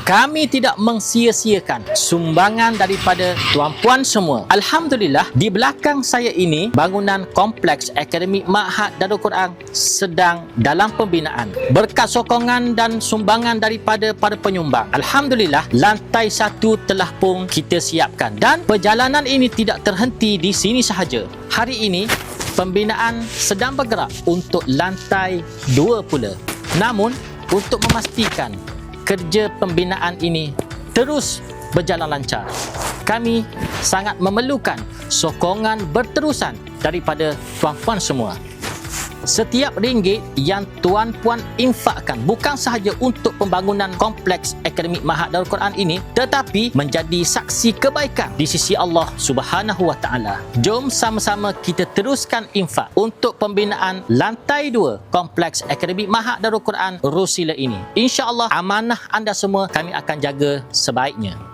Kami tidak mensia-siakan sumbangan daripada tuan-puan semua. Alhamdulillah, di belakang saya ini bangunan kompleks Akademik Ma'had Darul Quran sedang dalam pembinaan. Berkat sokongan dan sumbangan daripada para penyumbang, alhamdulillah, lantai 1 telah pun kita siapkan dan perjalanan ini tidak terhenti di sini sahaja. Hari ini pembinaan sedang bergerak untuk lantai 2 pula. Namun, untuk memastikan kerja pembinaan ini terus berjalan lancar, kami sangat memerlukan sokongan berterusan daripada tuan-puan semua. Setiap ringgit yang tuan-puan infakkan bukan sahaja untuk pembangunan kompleks Akademik Ma'had Darul Quran ini, tetapi menjadi saksi kebaikan di sisi Allah Subhanahu Wa Taala. Jom sama-sama kita teruskan infak untuk pembinaan lantai 2 kompleks Akademik Ma'had Darul Quran Rusila ini. Insya-Allah amanah anda semua kami akan jaga sebaiknya.